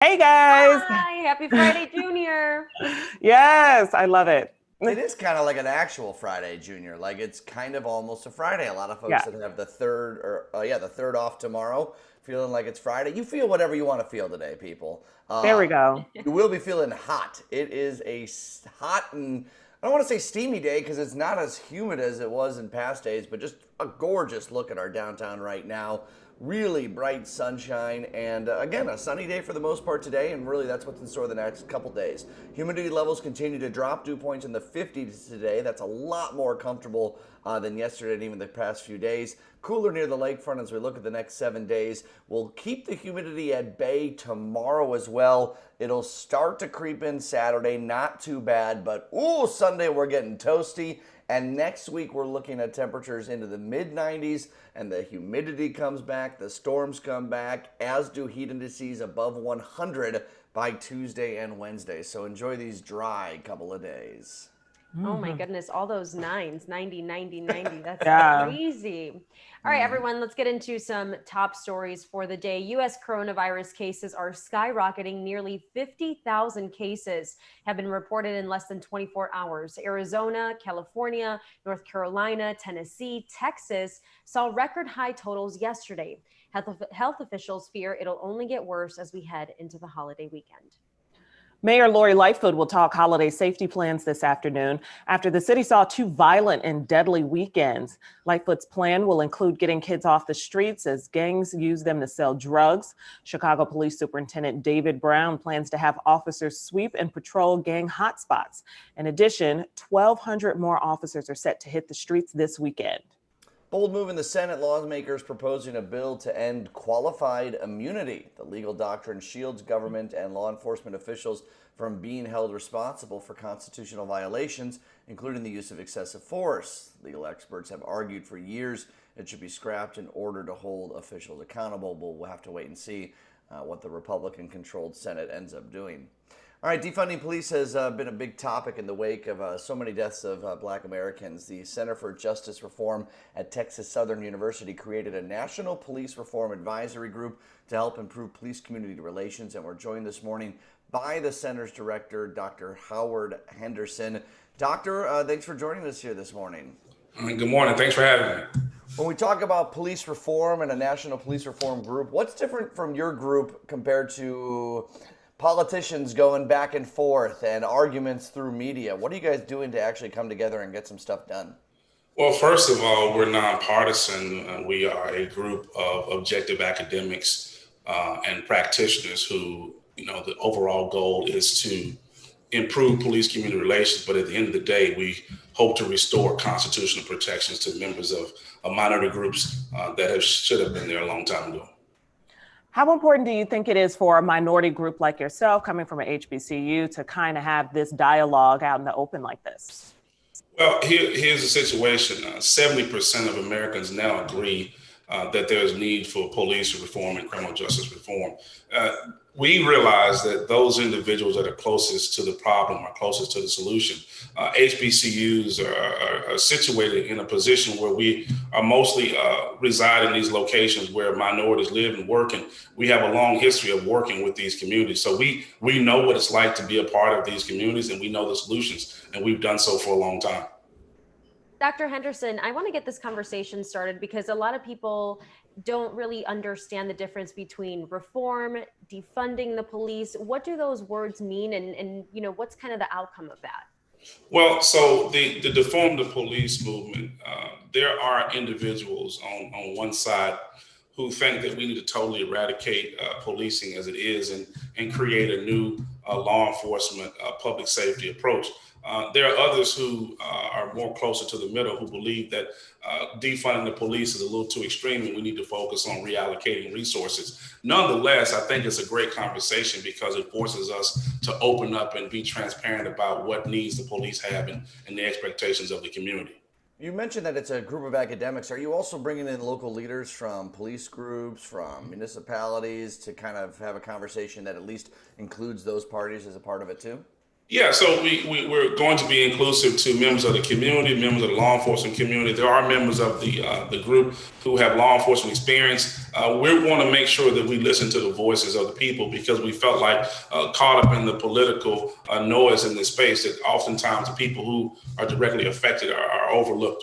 Hey guys. Hi, happy Friday, Junior. Yes, I love it. It is kind of like an actual Friday, Junior. Like it's kind of almost a Friday. A lot of folks Yeah, that have the third off tomorrow, feeling like it's Friday. You feel whatever you want to feel today, people. there we Uh, go. you will be feeling hot. It is hot and I don't want to say steamy day because it's not as humid as it was in past days, but just a gorgeous look at our downtown right now. Really bright sunshine, and again, a sunny day for the most part today, and really that's what's in store the next couple days. Humidity levels continue to drop, dew points in the 50s today. That's a lot more comfortable than yesterday and even the past few days. Cooler near the lakefront as we look at the next 7 days. We'll keep the humidity at bay tomorrow as well. It'll start to creep in Saturday, not too bad, but ooh, Sunday we're getting toasty. And next week, we're looking at temperatures into the mid 90s, and the humidity comes back, the storms come back, as do heat indices above 100 by Tuesday and Wednesday. So enjoy these dry couple of days. Oh my goodness, all those nines, 90, 90, 90. That's Yeah. crazy. All right, everyone, let's get into some top stories for the day. US coronavirus cases are skyrocketing. Nearly 50,000 cases have been reported in less than 24 hours. Arizona, California, North Carolina, Tennessee, Texas saw record high totals yesterday. Health officials fear it'll only get worse as we head into the holiday weekend. Mayor Lori Lightfoot will talk holiday safety plans this afternoon after the city saw two violent and deadly weekends. Lightfoot's plan will include getting kids off the streets as gangs use them to sell drugs. Chicago Police Superintendent David Brown plans to have officers sweep and patrol gang hotspots. In addition, 1,200 more officers are set to hit the streets this weekend. Bold move in the Senate, lawmakers proposing a bill to end qualified immunity. The legal doctrine shields government and law enforcement officials from being held responsible for constitutional violations, including the use of excessive force. Legal experts have argued for years it should be scrapped in order to hold officials accountable, but we'll have to wait and see what the Republican-controlled Senate ends up doing. All right, defunding police has been a big topic in the wake of so many deaths of Black Americans. The Center for Justice Reform at Texas Southern University created a national police reform advisory group to help improve police-community relations, and we're joined this morning by the center's director, Dr. Howard Henderson. Doctor, thanks for joining us here this morning. Good morning. Thanks for having me. When we talk about police reform and a national police reform group, what's different from your group compared to politicians going back and forth and arguments through media? What are you guys doing to actually come together and get some stuff done? Well, first of all, we're nonpartisan. We are a group of objective academics and practitioners who, the overall goal is to improve police community relations. But at the end of the day, we hope to restore constitutional protections to members of minority groups that should have been there a long time ago. How important do you think it is for a minority group like yourself, coming from an HBCU, to kind of have this dialogue out in the open like this? Well, here's the situation. 70% of Americans now agree that there's need for police reform and criminal justice reform. We realize that those individuals that are closest to the problem are closest to the solution. HBCUs are situated in a position where we are mostly reside in these locations where minorities live and work, and we have a long history of working with these communities. So we know what it's like to be a part of these communities, and we know the solutions, and we've done so for a long time. Dr. Henderson, I want to get this conversation started because a lot of people don't really understand the difference between reform, defunding the police. What do those words mean, and what's kind of the outcome of that? Well, so the defund the police movement, there are individuals on one side who think that we need to totally eradicate policing as it is and create a new law enforcement public safety approach. There are others who are more closer to the middle who believe that defunding the police is a little too extreme and we need to focus on reallocating resources. Nonetheless, I think it's a great conversation because it forces us to open up and be transparent about what needs the police have and the expectations of the community. You mentioned that it's a group of academics. Are you also bringing in local leaders from police groups, from municipalities to kind of have a conversation that at least includes those parties as a part of it too? Yeah, so we're going to be inclusive to members of the community, members of the law enforcement community. There are members of the group who have law enforcement experience. We want to make sure that we listen to the voices of the people because we felt like caught up in the political noise in this space that oftentimes the people who are directly affected are overlooked.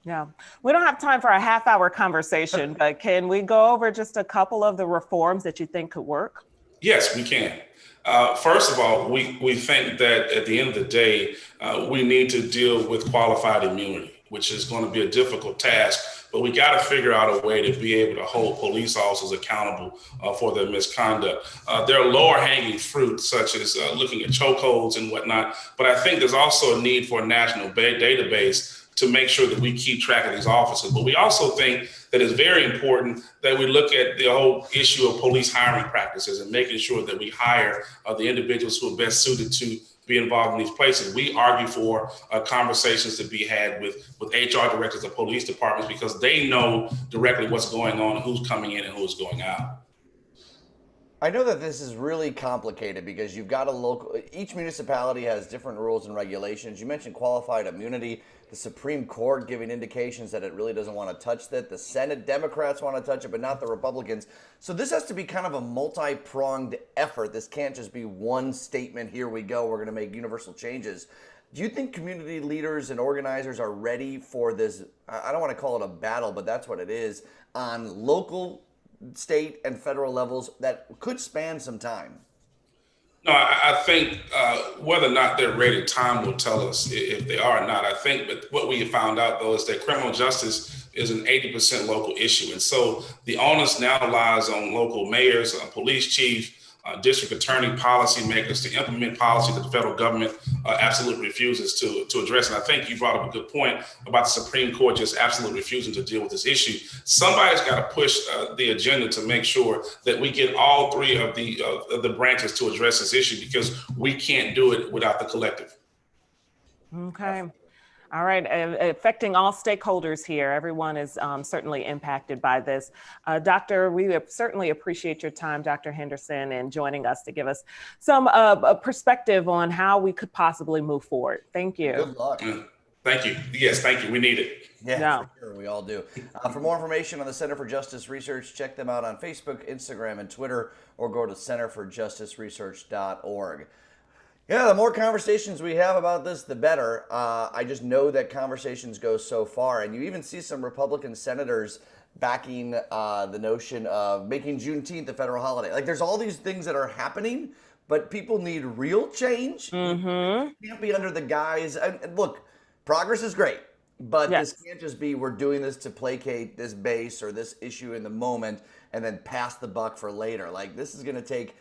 Yeah, we don't have time for a half-hour conversation, but can we go over just a couple of the reforms that you think could work? Yes, we can. First of all, we think that at the end of the day, we need to deal with qualified immunity, which is going to be a difficult task, but we got to figure out a way to be able to hold police officers accountable for their misconduct. There are lower hanging fruit, such as looking at chokeholds and whatnot, but I think there's also a need for a national database to make sure that we keep track of these officers. But we also think that it's very important that we look at the whole issue of police hiring practices and making sure that we hire the individuals who are best suited to be involved in these places. We argue for conversations to be had with HR directors of police departments because they know directly what's going on, who's coming in and who's going out. I know that this is really complicated because you've got each municipality has different rules and regulations. You mentioned qualified immunity, the Supreme Court giving indications that it really doesn't want to touch that. The Senate Democrats want to touch it, but not the Republicans. So this has to be kind of a multi-pronged effort. This can't just be one statement, here we go, we're going to make universal changes. Do you think community leaders and organizers are ready for this? I don't want to call it a battle, but that's what it is, on local, state, and federal levels that could span some time? No, I think whether or not they're ready, time will tell us if they are or not. I think, but what we have found out though is that criminal justice is an 80% local issue, and so the onus now lies on local mayors, police chiefs, district attorney, policymakers to implement policy that the federal government absolutely refuses to address. And I think you brought up a good point about the Supreme Court just absolutely refusing to deal with this issue. Somebody's got to push the agenda to make sure that we get all three of the branches to address this issue because we can't do it without the collective. Okay. All right, affecting all stakeholders here. Everyone is certainly impacted by this. Doctor, we certainly appreciate your time, Dr. Henderson, and joining us to give us some perspective on how we could possibly move forward. Thank you. Good luck. Thank you. Yes, thank you. We need it. Yeah, for sure. We all do. For more information on the Center for Justice Research, check them out on Facebook, Instagram, and Twitter, or go to centerforjusticeresearch.org. Yeah, the more conversations we have about this, the better. I just know that conversations go so far, and you even see some Republican senators backing the notion of making Juneteenth a federal holiday. Like, there's all these things that are happening, but people need real change. Mm-hmm. It can't be under the guise. And look, progress is great, but yes, this can't just be we're doing this to placate this base or this issue in the moment and then pass the buck for later. Like, this is going to take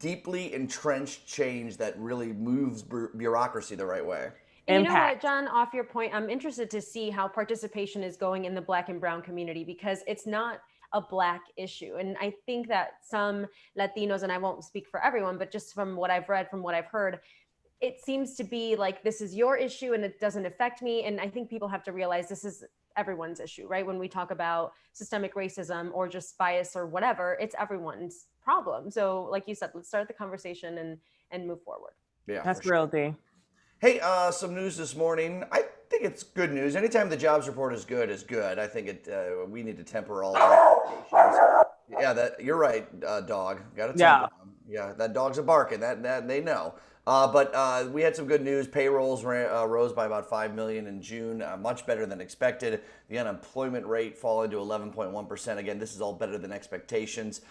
deeply entrenched change that really moves bureaucracy the right way. And you know what, John, off your point, I'm interested to see how participation is going in the Black and Brown community because it's not a Black issue. And I think that some Latinos, and I won't speak for everyone, but just from what I've read, from what I've heard, it seems to be like, this is your issue and it doesn't affect me. And I think people have to realize this is everyone's issue, right? When we talk about systemic racism or just bias or whatever, it's everyone's problem. So like you said, let's start the conversation and move forward. Yeah, that's real, D. Hey, some news this morning. I think it's good news. Anytime the jobs report is good. I think we need to temper all the expectations. Yeah, you're right, dog. Got to temper them. Yeah, that dog's a barking. That they know. But we had some good news. Payrolls rose by about 5 million in June, much better than expected. The unemployment rate falling to 11.1%. Again, this is all better than expectations.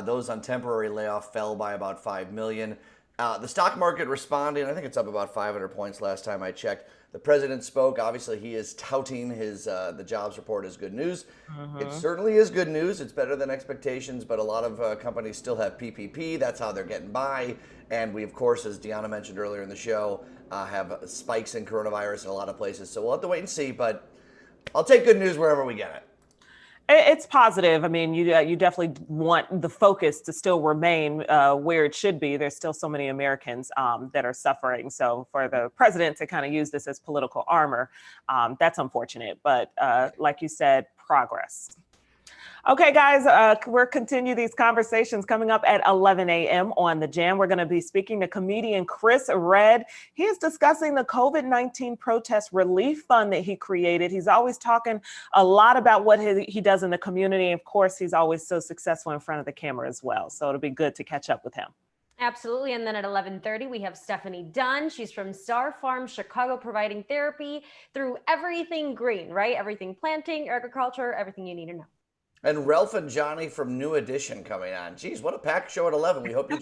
Those on temporary layoff fell by about 5 million. The stock market responding, I think it's up about 500 points last time I checked. The president spoke. Obviously, he is touting the jobs report as good news. It certainly is good news. It's better than expectations, but a lot of companies still have PPP. That's how they're getting by. And we, of course, as Deanna mentioned earlier in the show, have spikes in coronavirus in a lot of places. So we'll have to wait and see, but I'll take good news wherever we get it. It's positive. I mean, you definitely want the focus to still remain where it should be. There's still so many Americans that are suffering. So for the president to kind of use this as political armor, that's unfortunate. But like you said, progress. Okay, guys, we'll continue these conversations coming up at 11 a.m. on The Jam. We're going to be speaking to comedian Chris Redd. He is discussing the COVID-19 protest relief fund that he created. He's always talking a lot about what he does in the community. Of course, he's always so successful in front of the camera as well. So it'll be good to catch up with him. Absolutely. And then at 11:30, we have Stephanie Dunn. She's from Star Farm Chicago, providing therapy through everything green, right? Everything planting, agriculture, everything you need to know. And Ralph and Johnny from New Edition coming on. Geez, what a packed show at 11. We hope you